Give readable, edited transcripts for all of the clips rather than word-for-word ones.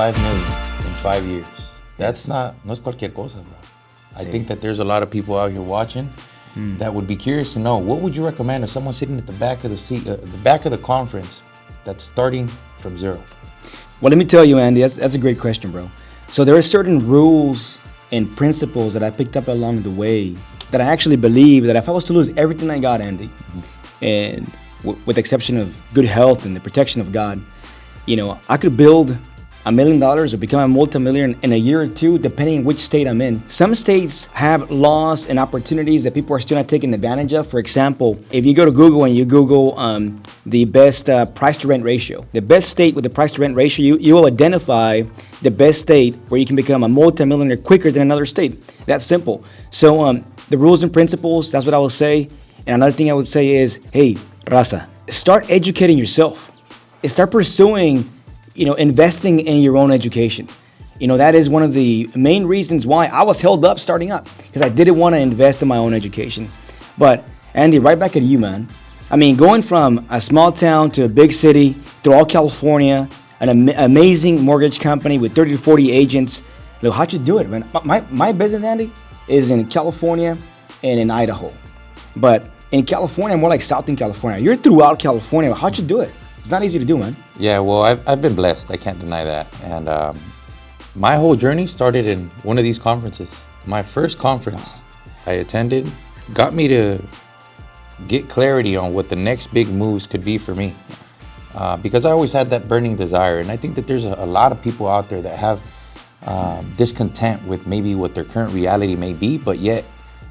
5 million in 5 years. That's no es cualquier cosa, bro. I think that there's a lot of people out here watching that would be curious to know, what would you recommend if someone's sitting at the back of the seat, the back of the conference, that's starting from zero? Well, let me tell you, Andy, that's a great question, bro. So there are certain rules and principles that I picked up along the way that I actually believe that if I was to lose everything I got, Andy, and with the exception of good health and the protection of God, I could build $1 million or become a multimillionaire in a year or two, depending on which state I'm in. Some states have laws and opportunities that people are still not taking advantage of. For example, if you go to Google and you Google the best price to rent ratio, the best state with the price to rent ratio, you will identify the best state where you can become a multimillionaire quicker than another state. That's simple. So the rules and principles, that's what I will say. And another thing I would say is, hey, Raza, start educating yourself. Start pursuing investing in your own education. That is one of the main reasons why I was held up starting up, because I didn't want to invest in my own education. But Andy, right back at you, man. I mean, going from a small town to a big city, through all California, an amazing mortgage company with 30 to 40 agents. Look, how'd you do it, man? My business, Andy, is in California and in Idaho. But in California, more like Southern California. You're throughout California. How'd you do it? It's not easy to do, man. Yeah, well, I've been blessed. I can't deny that. And my whole journey started in one of these conferences. My first conference I attended got me to get clarity on what the next big moves could be for me. Because I always had that burning desire. And I think that there's a lot of people out there that have discontent with maybe what their current reality may be, but yet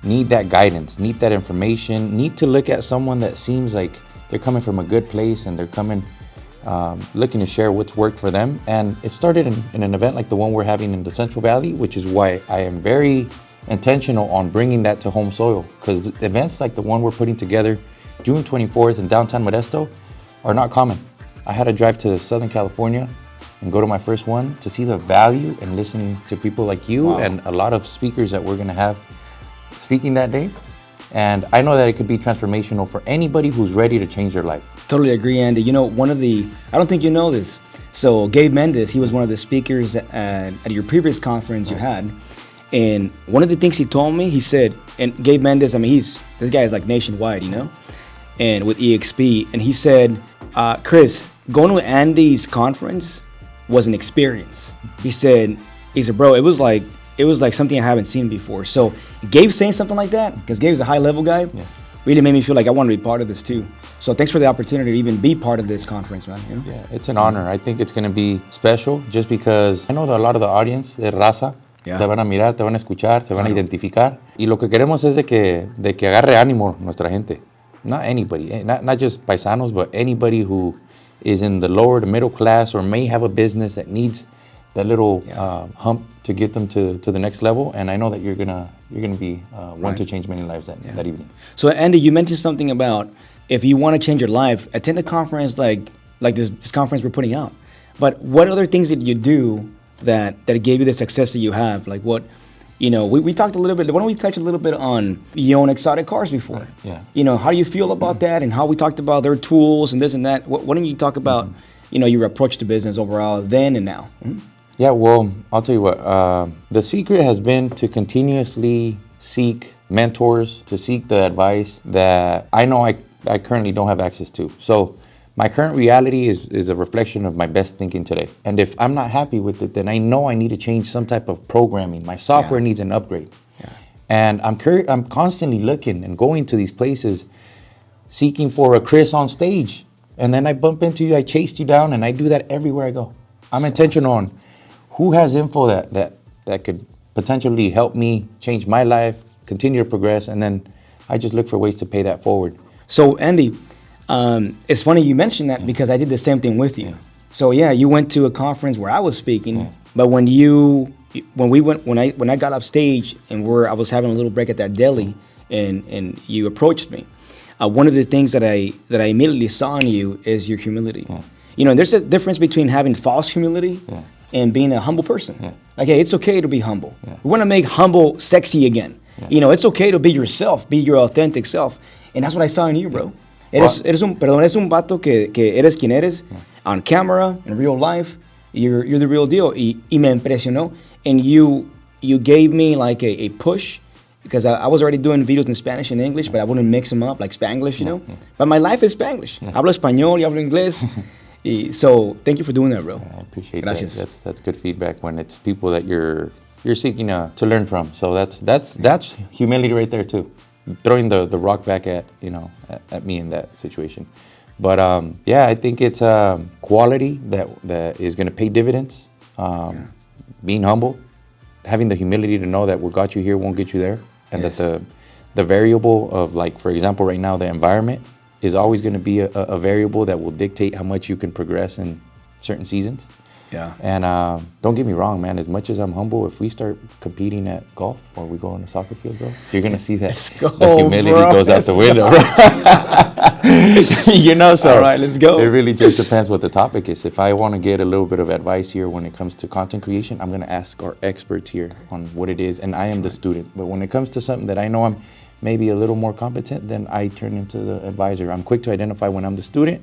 need that guidance, need that information, need to look at someone that seems like they're coming from a good place and they're coming looking to share what's worked for them. And it started in an event like the one we're having in the Central Valley, which is why I am very intentional on bringing that to home soil, because events like the one we're putting together June 24th in downtown Modesto are not common. I had to drive to Southern California and go to my first one to see the value in listening to people like you and a lot of speakers that we're going to have speaking that day. And I know that it could be transformational for anybody who's ready to change their life. Totally agree, Andy. I don't think you know this. So Gabe Mendez, he was one of the speakers at your previous conference you had. And one of the things he told me, he said, and Gabe Mendez, I mean, this guy is like nationwide, and with EXP. And he said, Chris, going to Andy's conference was an experience. He said, bro, it was like something I haven't seen before. So Gabe saying something like that, because Gabe's a high level guy, really made me feel like I want to be part of this too. So thanks for the opportunity to even be part of this conference, man. Yeah, it's an honor. I think it's going to be special just because I know that a lot of the audience is raza. Te van a mirar, te van a escuchar, se van a identificar. Y lo que queremos es de que agarre ánimo nuestra gente. Not anybody, not just paisanos, but anybody who is in the lower to middle class or may have a business that needs that little hump to get them to the next level. And I know that you're gonna be one to change many lives that evening. So Andy, you mentioned something about if you want to change your life, attend a conference like this conference we're putting out. But what other things did you do that gave you the success that you have? Like what, we talked a little bit. Why don't we touch a little bit on you own exotic cars before? Yeah. How do you feel about that, and how we talked about their tools and this and that? Why don't you talk about your approach to business overall then and now? Yeah, well, I'll tell you what. The secret has been to continuously seek mentors, to seek the advice that I know I currently don't have access to. So my current reality is a reflection of my best thinking today. And if I'm not happy with it, then I know I need to change some type of programming. My software needs an upgrade. Yeah. And I'm constantly looking and going to these places, seeking for a Chris on stage. And then I bump into you, I chased you down, and I do that everywhere I go. I'm intentional on who has info that could potentially help me change my life, continue to progress, and then I just look for ways to pay that forward. So Andy, it's funny you mentioned that because I did the same thing with you. So yeah, you went to a conference where I was speaking, but when I got off stage and I was having a little break at that deli, and you approached me, one of the things that I immediately saw in you is your humility. There's a difference between having false humility and being a humble person. Like, hey, it's okay to be humble. We want to make humble sexy again. It's okay to be yourself, be your authentic self. And that's what I saw in you, bro. Eres un vato que eres quien eres on camera, in real life. you're the real deal. Y me impresionó. And you gave me like a push because I was already doing videos in Spanish and English, but I wouldn't mix them up like Spanglish, you know. But my life is Spanglish. Hablo español, y hablo inglés. So thank you for doing that, bro. I appreciate Gracias. that. That's good feedback when it's people that you're seeking to learn from. So that's humility right there too. Throwing the rock back at at me in that situation. But yeah, I think it's quality that is going to pay dividends. Being humble, having the humility to know that what got you here won't get you there, and that the variable of, like, for example, right now the environment is always going to be a variable that will dictate how much you can progress in certain seasons. Yeah. And don't get me wrong, man. As much as I'm humble, if we start competing at golf or we go on a soccer field, bro, you're gonna see that the humility goes out the window, bro. So all right, let's go. It really just depends what the topic is. If I want to get a little bit of advice here when it comes to content creation, I'm gonna ask our experts here on what it is, and I am the student. But when it comes to something that I know I'm maybe a little more competent, then I turn into the advisor. I'm quick to identify when I'm the student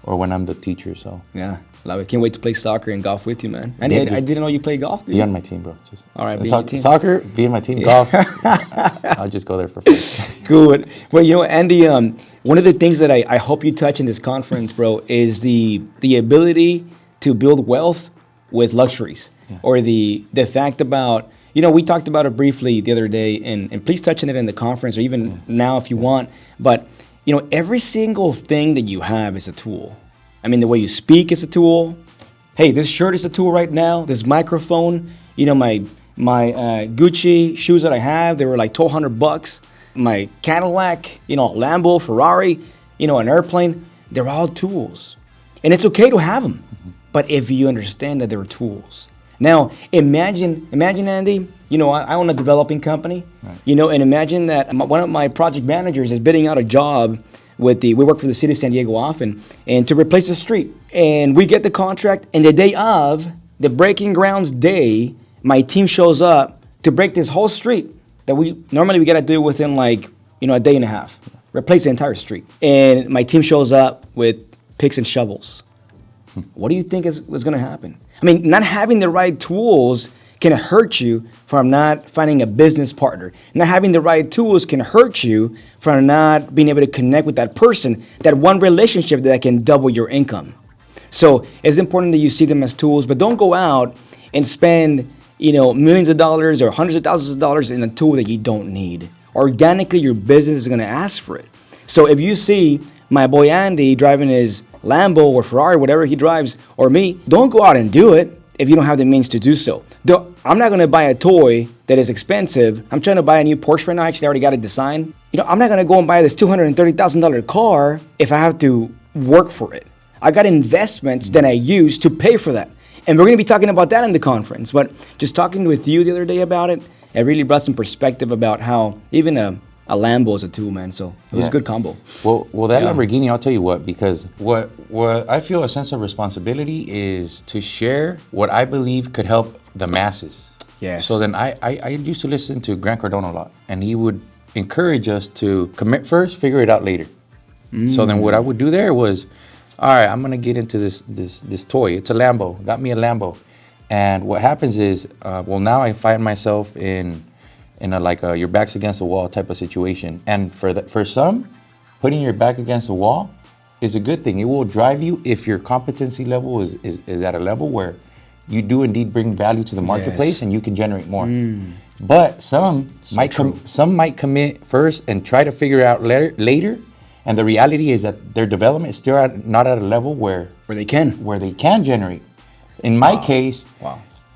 or when I'm the teacher. So yeah, love it. Can't wait to play soccer and golf with you, man. I didn't know you played golf, dude. Be on my team, bro. All right, be on my team. Soccer, be on my team. Golf, I'll just go there for fun. Good. Well, Andy, one of the things that I hope you touch in this conference, bro, is the ability to build wealth with luxuries, or the fact about, we talked about it briefly the other day, and please touch on it in the conference or even now if you want, but every single thing that you have is a tool. I mean, the way you speak is a tool. Hey, this shirt is a tool right now. This microphone, my Gucci shoes that I have, they were like $1,200. My Cadillac, Lambo, Ferrari, an airplane, they're all tools. And it's okay to have them, but if you understand that they're tools. Now, imagine, Andy, I own a developing company, right. And imagine that one of my project managers is bidding out a job we work for the city of San Diego often, and to replace the street. And we get the contract, and the day of, the breaking grounds day, my team shows up to break this whole street that we got to do within a day and a half, replace the entire street. And my team shows up with picks and shovels. What do you think was going to happen? I mean, not having the right tools can hurt you from not finding a business partner. Not having the right tools can hurt you from not being able to connect with that person, that one relationship that can double your income. So it's important that you see them as tools, but don't go out and spend, millions of dollars or hundreds of thousands of dollars in a tool that you don't need. Organically, your business is going to ask for it. So if you see my boy Andy driving his Lambo or Ferrari, whatever he drives, or me, don't go out and do it if you don't have the means to do so. I'm not going to buy a toy that is expensive. I'm trying to buy a new Porsche right now. Actually, I already got it designed. I'm not going to go and buy this $230,000 car if I have to work for it. I got investments that I use to pay for that. And we're going to be talking about that in the conference. But just talking with you the other day about it, it really brought some perspective about how even a Lambo is a tool, man. So it was a good combo. Well, that Lamborghini, I'll tell you what, because what I feel a sense of responsibility is to share what I believe could help the masses. Yes. So then I used to listen to Grant Cardone a lot, and he would encourage us to commit first, figure it out later. So then what I would do there was, all right, I'm gonna get into this toy. It's a Lambo. Got me a Lambo. And what happens is, now I find myself in a your back's against the wall type of situation. And for some, putting your back against the wall is a good thing. It will drive you if your competency level is at a level where you do indeed bring value to the marketplace and you can generate more. But some might commit first and try to figure it out later. And the reality is that their development is still not at a level where they can generate. In my case,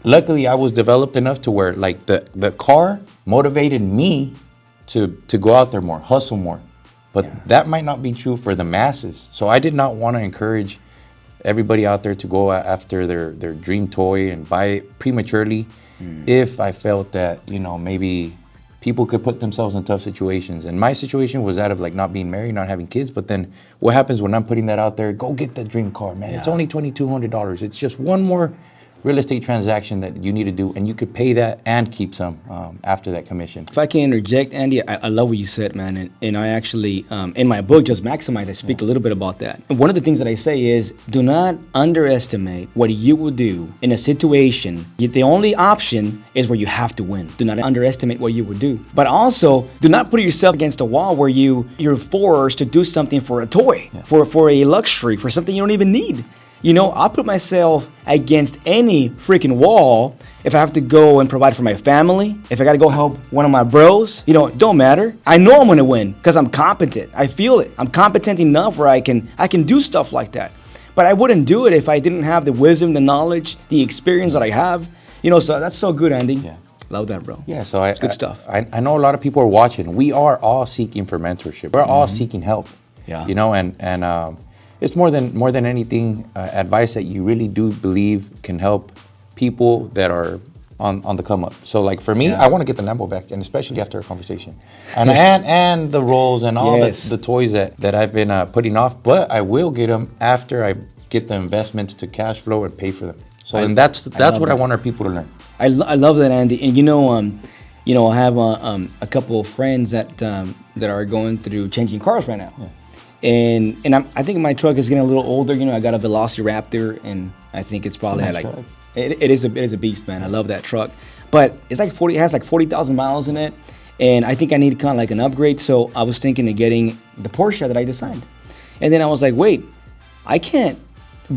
luckily I was developed enough to where the car motivated me to go out there more, hustle more. But that might not be true for the masses. So I did not want to encourage everybody out there to go after their dream toy and buy it prematurely if I felt that, maybe people could put themselves in tough situations. And my situation was that of not being married, not having kids. But then what happens when I'm putting that out there? Go get the dream car, man. It's only $2,200. It's just one more real estate transaction that you need to do, and you could pay that and keep some after that commission. If I can interject, Andy, I love what you said, man. And I actually, in my book, Just Maximize, I speak a little bit about that. And one of the things that I say is, do not underestimate what you will do in a situation. The only option is where you have to win. Do not underestimate what you will do. But also, do not put yourself against a wall where you're forced to do something for a toy, for a luxury, for something you don't even need. You know, I'll put myself against any freaking wall if I have to go and provide for my family, if I got to go help one of my bros. You know, it don't matter. I know I'm going to win because I'm competent. I feel it. I'm competent enough where I can do stuff like that. But I wouldn't do it if I didn't have the wisdom, the knowledge, the experience that I have. You know, so that's so good, Andy. Yeah. Love that, bro. Yeah, so it's good stuff. I know a lot of people are watching. We are all seeking for mentorship. We're all seeking help. Yeah. You know, and it's more than anything, advice that you really do believe can help people that are on the come up. So like for me, I want to get the Lambo back, and especially after our conversation, and the rolls and all the toys that I've been putting off. But I will get them after I get the investments to cash flow and pay for them. So and that's what I want our people to learn. I love that, Andy. And I have a couple of friends that are going through changing cars right now. Yeah. And I think my truck is getting a little older. You know, I got a Velociraptor, and I think it's probably it is a beast, man. I love that truck, but it's like it has like 40,000 miles in it, and I think I need kind of like an upgrade. So I was thinking of getting the Porsche that I designed, and then I was like, wait, I can't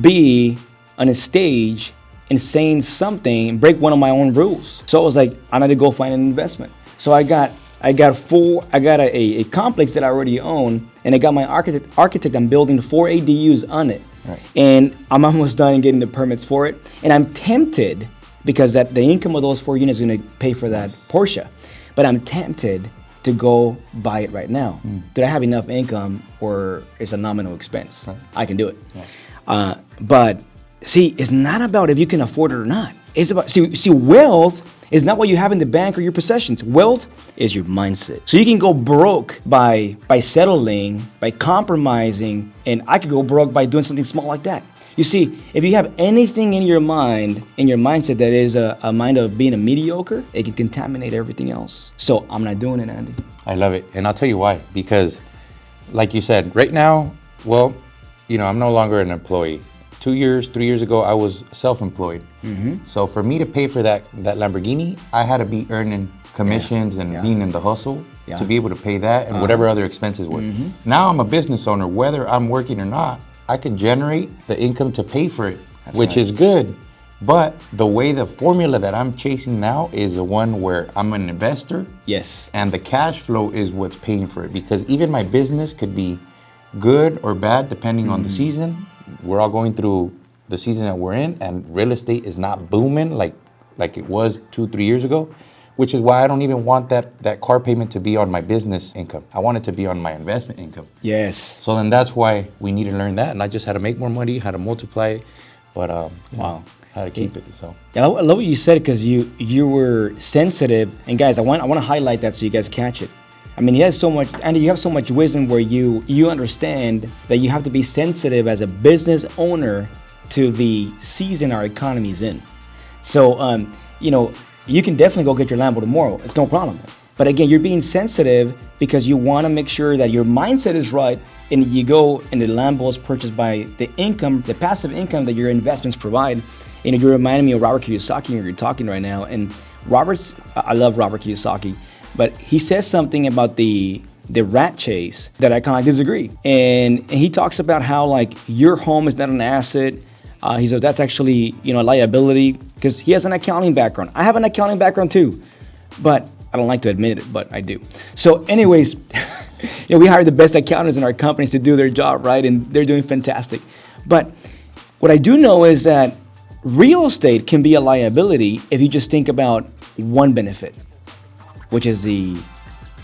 be on a stage and saying something and break one of my own rules. So I was like, I need to go find an investment. So I got a complex that I already own, and I got my architect. I'm building 4 ADUs on it, right. And I'm almost done getting the permits for it. And I'm tempted because the income of those 4 units is going to pay for that Porsche, but I'm tempted to go buy it right now. Did I have enough income, or it's a nominal expense? Right. I can do it. Yeah. But see, it's not about if you can afford it or not. It's about see wealth is not what you have in the bank or your possessions. Wealth is your mindset. So you can go broke by settling, by compromising, and I could go broke by doing something small like that. You see, if you have anything in your mind, in your mindset that is a mind of being a mediocre, it can contaminate everything else. So I'm not doing it, Andy. I love it. And I'll tell you why. Because like you said, right now, well, you know, I'm no longer an employee. 3 years ago, I was self-employed. So for me to pay for that Lamborghini, I had to be earning commissions and being in the hustle to be able to pay that and whatever other expenses were. Now I'm a business owner. Whether I'm working or not, I can generate the income to pay for it, which is good. But the way the formula that I'm chasing now is the one where I'm an investor. Yes. And the cash flow is what's paying for it, because even my business could be good or bad depending on the season. We're all going through the season that we're in, and real estate is not booming like it was 2-3 years ago, which is why I don't even want that car payment to be on my business income. I want it to be on my investment income. Yes. So then that's why we need to learn that, and I just had to make more money, how to multiply it, but how to keep it. So yeah, I love what you said, because you were sensitive, and guys, I want to highlight that so you guys catch it. I mean, you have so much wisdom where you understand that you have to be sensitive as a business owner to the season our economy is in. So, you can definitely go get your Lambo tomorrow. It's no problem. But again, you're being sensitive because you want to make sure that your mindset is right, and you go and the Lambo is purchased by the income, the passive income that your investments provide. You know, you're reminding me of Robert Kiyosaki when you're talking right now. And I love Robert Kiyosaki. But he says something about the rat chase that I kind of disagree. And he talks about how like your home is not an asset. He says that's actually a liability, because he has an accounting background. I have an accounting background too, but I don't like to admit it, but I do. So anyways, we hire the best accountants in our companies to do their job, right? And they're doing fantastic. But what I do know is that real estate can be a liability if you just think about one benefit, which is the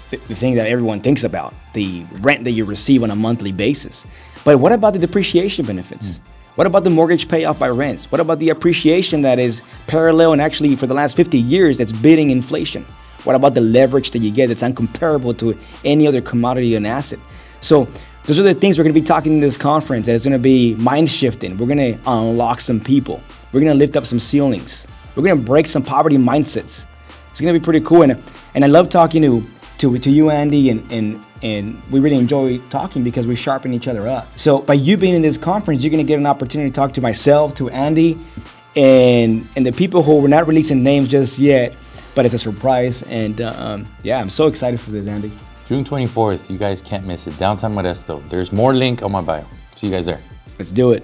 thing that everyone thinks about, the rent that you receive on a monthly basis. But what about the depreciation benefits? What about the mortgage payoff by rents? What about the appreciation that is parallel and actually for the last 50 years that's beating inflation? What about the leverage that you get that's uncomparable to any other commodity and asset? So those are the things we're going to be talking in this conference, that is going to be mind shifting. We're going to unlock some people. We're gonna lift up some ceilings. We're gonna break some poverty mindsets. It's gonna be pretty cool. And I love talking to you, Andy, and we really enjoy talking because we sharpen each other up. So by you being in this conference, you're gonna get an opportunity to talk to myself, to Andy, and the people who we're not releasing names just yet, but it's a surprise. And yeah, I'm so excited for this, Andy. June 24th, you guys can't miss it. Downtown Modesto. There's more link on my bio. See you guys there. Let's do it.